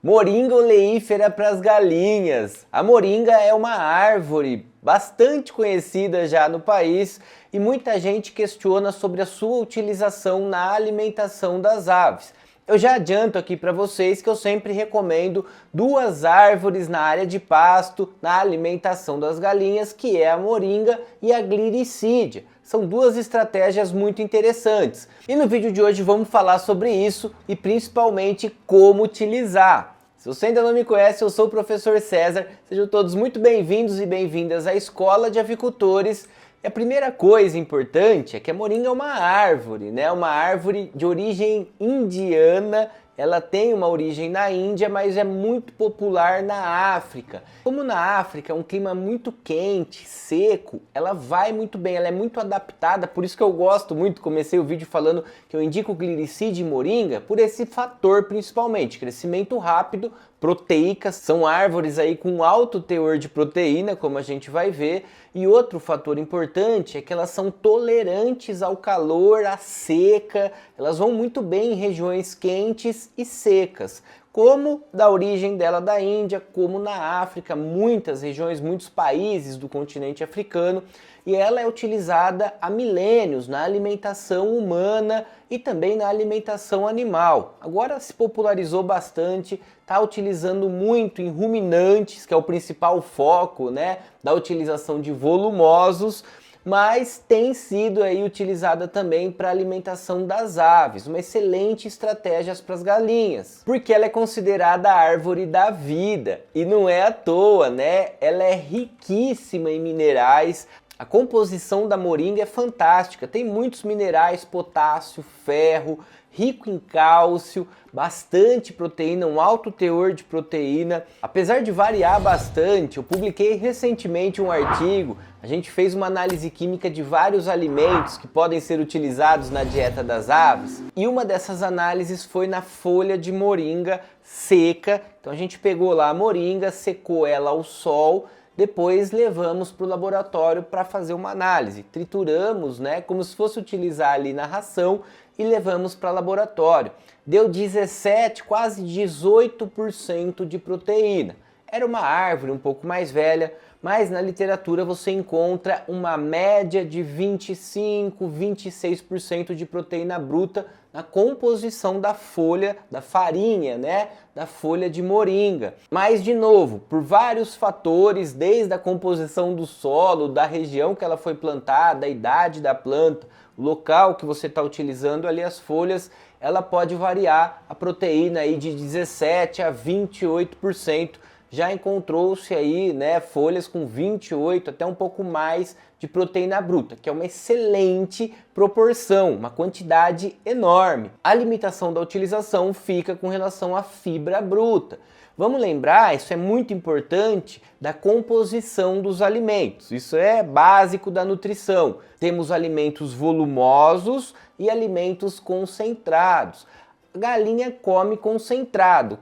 Moringa oleífera para as galinhas. A moringa é uma árvore bastante conhecida já no país e muita gente questiona sobre a sua utilização na alimentação das aves. Eu já adianto aqui para vocês que eu sempre recomendo duas árvores na área de pasto, na alimentação das galinhas, que é a moringa e a gliricídia. São duas estratégias muito interessantes. E no vídeo de hoje vamos falar sobre isso e principalmente como utilizar. Se você ainda não me conhece, eu sou o professor César. Sejam todos muito bem-vindos e bem-vindas à Escola de Avicultores. E a primeira coisa importante é que a moringa é uma árvore, né? Uma árvore de origem indiana. Ela tem uma origem na Índia, mas é muito popular na África. Como na África é um clima muito quente, seco, ela vai muito bem, ela é muito adaptada, por isso que eu gosto muito, comecei o vídeo falando que eu indico gliricídia e moringa, por esse fator principalmente, crescimento rápido, proteicas, são árvores aí com alto teor de proteína, como a gente vai ver, e outro fator importante é que elas são tolerantes ao calor, à seca, elas vão muito bem em regiões quentes e secas, como da origem dela da Índia, como na África, muitas regiões, muitos países do continente africano, e ela é utilizada há milênios na alimentação humana e também na alimentação animal. Agora se popularizou bastante, está utilizando muito em ruminantes, que é o principal foco, né, da utilização de volumosos, mas tem sido aí utilizada também para alimentação das aves, uma excelente estratégia para as galinhas, porque ela é considerada a árvore da vida e não é à toa, né? Ela é riquíssima em minerais. A composição da moringa é fantástica, tem muitos minerais, potássio, ferro, rico em cálcio, bastante proteína, um alto teor de proteína. Apesar de variar bastante, eu publiquei recentemente um artigo, a gente fez uma análise química de vários alimentos que podem ser utilizados na dieta das aves, e uma dessas análises foi na folha de moringa seca. Então a gente pegou lá a moringa, secou ela ao sol, depois levamos para o laboratório para fazer uma análise, trituramos, né, como se fosse utilizar ali na ração e levamos para o laboratório. Deu 17, quase 18% de proteína. Era uma árvore um pouco mais velha, mas na literatura você encontra uma média de 25, 26% de proteína bruta na composição da folha, da farinha, né, da folha de moringa. Mas, de novo, por vários fatores, desde a composição do solo, da região que ela foi plantada, a idade da planta, o local que você está utilizando ali as folhas, ela pode variar a proteína aí de 17 a 28%. Já encontrou-se aí, né, folhas com 28, até um pouco mais de proteína bruta, que é uma excelente proporção, uma quantidade enorme. A limitação da utilização fica com relação à fibra bruta. Vamos lembrar, isso é muito importante, da composição dos alimentos. Isso é básico da nutrição. Temos alimentos volumosos e alimentos concentrados. A galinha come concentrado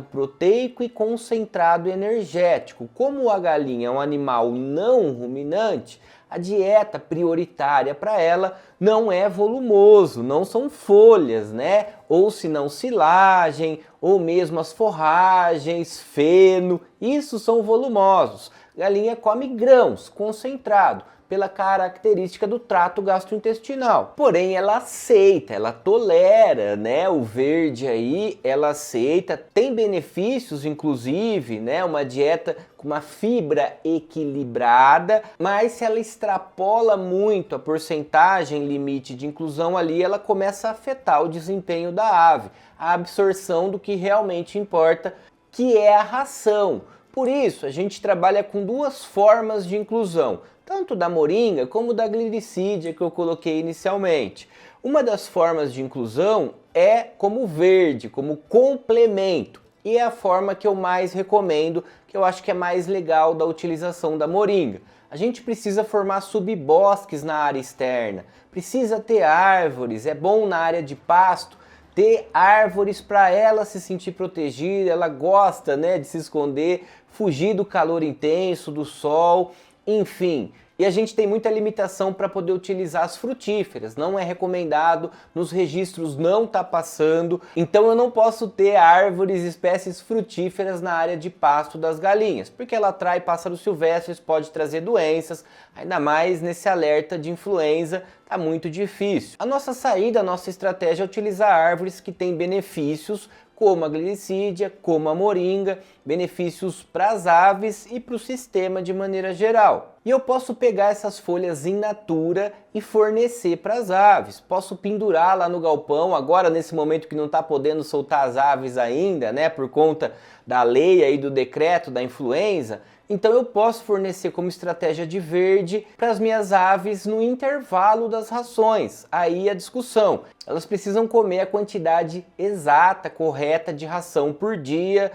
proteico e concentrado energético. Como a galinha é um animal não ruminante, a dieta prioritária para ela não é volumoso, não são folhas, né? Ou se não silagem, ou mesmo as forragens, feno, isso são volumosos. A galinha come grãos, concentrado, pela característica do trato gastrointestinal. Porém, ela aceita, ela tolera, né, o verde aí, ela aceita, tem benefícios, inclusive, né, uma dieta com uma fibra equilibrada, mas se ela extrapola muito a porcentagem limite de inclusão ali, ela começa a afetar o desempenho da ave, a absorção do que realmente importa, que é a ração. Por isso, a gente trabalha com duas formas de inclusão, tanto da moringa como da gliricídia que eu coloquei inicialmente. Uma das formas de inclusão é como verde, como complemento, e é a forma que eu mais recomendo, que eu acho que é mais legal da utilização da moringa. A gente precisa formar subbosques na área externa, precisa ter árvores, é bom na área de pasto ter árvores para ela se sentir protegida, ela gosta, né, de se esconder, fugir do calor intenso, do sol, enfim. E a gente tem muita limitação para poder utilizar as frutíferas, não é recomendado, nos registros não está passando, então eu não posso ter árvores, espécies frutíferas na área de pasto das galinhas, porque ela atrai pássaros silvestres, pode trazer doenças, ainda mais nesse alerta de influenza, tá muito difícil. A nossa saída, a nossa estratégia é utilizar árvores que têm benefícios, como a glicídia, como a moringa, benefícios para as aves e para o sistema de maneira geral. E eu posso pegar essas folhas in natura e fornecer para as aves. Posso pendurar lá no galpão, agora nesse momento que não está podendo soltar as aves ainda, né, por conta da lei aí do decreto da influenza. Então eu posso fornecer como estratégia de verde para as minhas aves no intervalo das rações. Aí a discussão, elas precisam comer a quantidade exata, correta de ração por dia,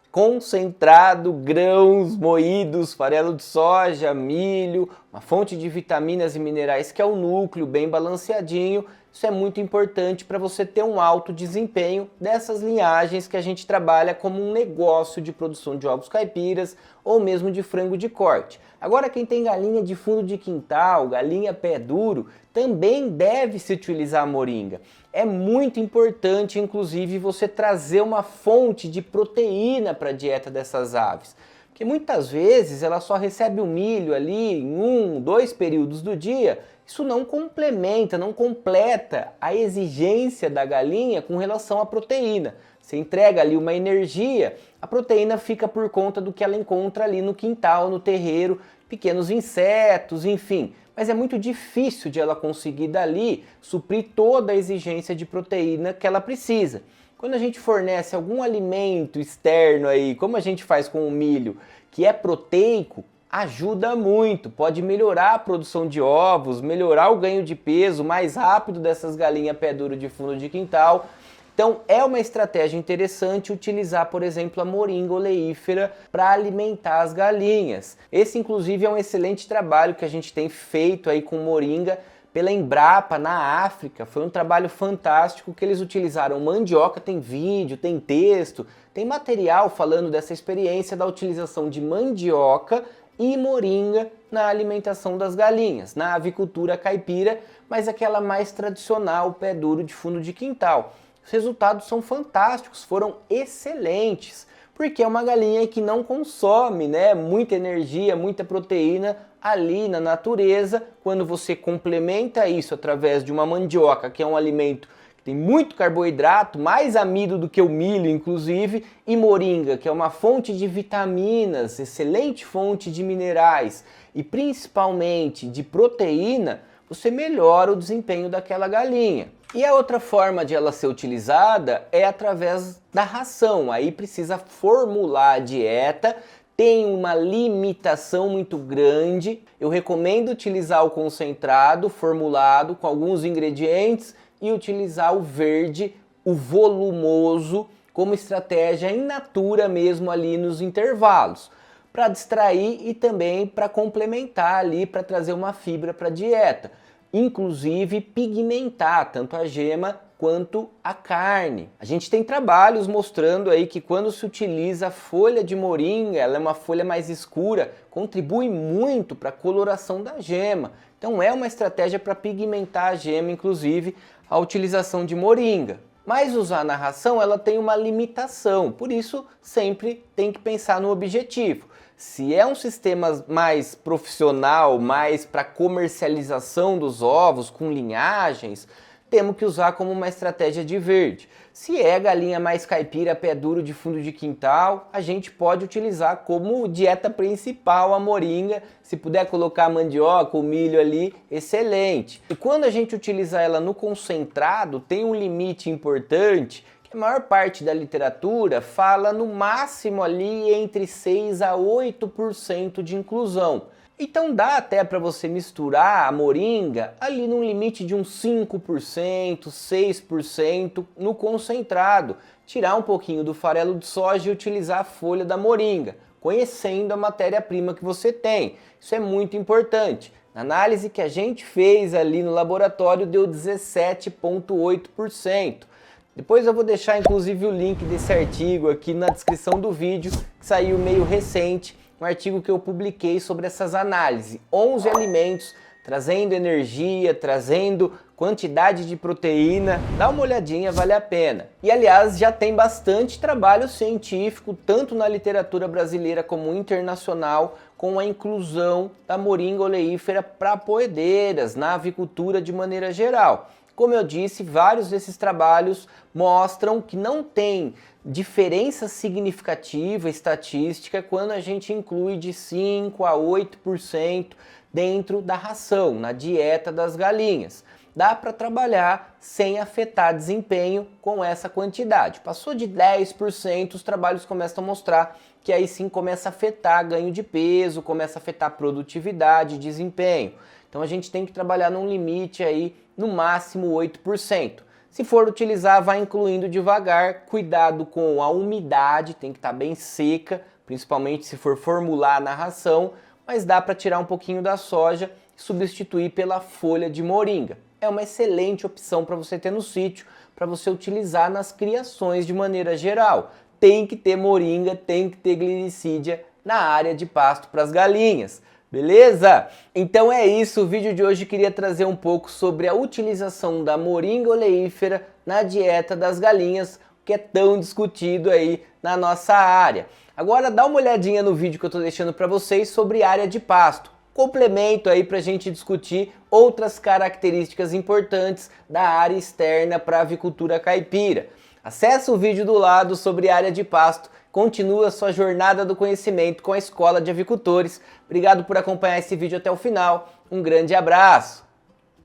concentrado, grãos moídos, farelo de soja, milho, uma fonte de vitaminas e minerais que é o núcleo bem balanceadinho. Isso é muito importante para você ter um alto desempenho dessas linhagens que a gente trabalha como um negócio de produção de ovos caipiras ou mesmo de frango de corte. Agora quem tem galinha de fundo de quintal, galinha pé duro, também deve se utilizar a moringa. É muito importante, inclusive, você trazer uma fonte de proteína para a dieta dessas aves. Porque muitas vezes ela só recebe o milho ali em 2 períodos do dia. Isso não complementa, não completa a exigência da galinha com relação à proteína. Você entrega ali uma energia, a proteína fica por conta do que ela encontra ali no quintal, no terreiro, pequenos insetos, enfim. Mas é muito difícil de ela conseguir dali suprir toda a exigência de proteína que ela precisa. Quando a gente fornece algum alimento externo aí, como a gente faz com o milho, que é proteico, ajuda muito, pode melhorar a produção de ovos, melhorar o ganho de peso mais rápido dessas galinhas pé duro de fundo de quintal. Então é uma estratégia interessante utilizar, por exemplo, a moringa oleífera para alimentar as galinhas. Esse inclusive é um excelente trabalho que a gente tem feito aí com moringa pela Embrapa na África. Foi um trabalho fantástico que eles utilizaram mandioca, tem vídeo, tem texto, tem material falando dessa experiência da utilização de mandioca e moringa na alimentação das galinhas, na avicultura caipira, mas aquela mais tradicional, pé duro de fundo de quintal. Os resultados são fantásticos, foram excelentes, porque é uma galinha que não consome, né, muita energia, muita proteína ali na natureza. Quando você complementa isso através de uma mandioca, que é um alimento que tem muito carboidrato, mais amido do que o milho, inclusive, e moringa, que é uma fonte de vitaminas, excelente fonte de minerais e principalmente de proteína, você melhora o desempenho daquela galinha. E a outra forma de ela ser utilizada é através da ração. Aí precisa formular a dieta, tem uma limitação muito grande. Eu recomendo utilizar o concentrado formulado com alguns ingredientes e utilizar o verde, o volumoso, como estratégia in natura mesmo ali nos intervalos, para distrair e também para complementar ali, para trazer uma fibra para a dieta. Inclusive pigmentar tanto a gema quanto a carne. A gente tem trabalhos mostrando aí que quando se utiliza a folha de moringa, ela é uma folha mais escura, contribui muito para a coloração da gema. Então é uma estratégia para pigmentar a gema, inclusive a utilização de moringa. Mas usar na ração ela tem uma limitação, por isso sempre tem que pensar no objetivo. Se é um sistema mais profissional, mais para comercialização dos ovos, com linhagens, temos que usar como uma estratégia de verde. Se é galinha mais caipira, pé duro de fundo de quintal, a gente pode utilizar como dieta principal a moringa. Se puder colocar a mandioca, o milho ali, excelente. E quando a gente utiliza ela no concentrado, tem um limite importante. A maior parte da literatura fala no máximo ali entre 6 a 8% de inclusão. Então dá até para você misturar a moringa ali num limite de uns 5%, 6% no concentrado. Tirar um pouquinho do farelo de soja e utilizar a folha da moringa, conhecendo a matéria-prima que você tem. Isso é muito importante. Na análise que a gente fez ali no laboratório deu 17,8%. Depois eu vou deixar inclusive o link desse artigo aqui na descrição do vídeo, que saiu meio recente, um artigo que eu publiquei sobre essas análises. 11 alimentos trazendo energia, trazendo quantidade de proteína. Dá uma olhadinha, vale a pena. E aliás, já tem bastante trabalho científico, tanto na literatura brasileira como internacional, com a inclusão da moringa oleífera para poedeiras, na avicultura de maneira geral. Como eu disse, vários desses trabalhos mostram que não tem diferença significativa estatística quando a gente inclui de 5 a 8% dentro da ração, na dieta das galinhas. Dá para trabalhar sem afetar desempenho com essa quantidade. Passou de 10%, os trabalhos começam a mostrar que aí sim começa a afetar ganho de peso, começa a afetar produtividade, desempenho. Então a gente tem que trabalhar num limite aí, no máximo 8%. Se for utilizar, vai incluindo devagar, cuidado com a umidade, tem que estar bem seca, principalmente se for formular na ração, mas dá para tirar um pouquinho da soja e substituir pela folha de moringa. É uma excelente opção para você ter no sítio, para você utilizar nas criações de maneira geral. Tem que ter moringa, tem que ter glicídia na área de pasto para as galinhas. Beleza? Então é isso, o vídeo de hoje queria trazer um pouco sobre a utilização da moringa oleífera na dieta das galinhas, que é tão discutido aí na nossa área. Agora dá uma olhadinha no vídeo que eu estou deixando para vocês sobre área de pasto. Complemento aí para a gente discutir outras características importantes da área externa para a avicultura caipira. Acesse o vídeo do lado sobre área de pasto. Continua sua jornada do conhecimento com a Escola de Avicultores. Obrigado por acompanhar esse vídeo até o final. Um grande abraço!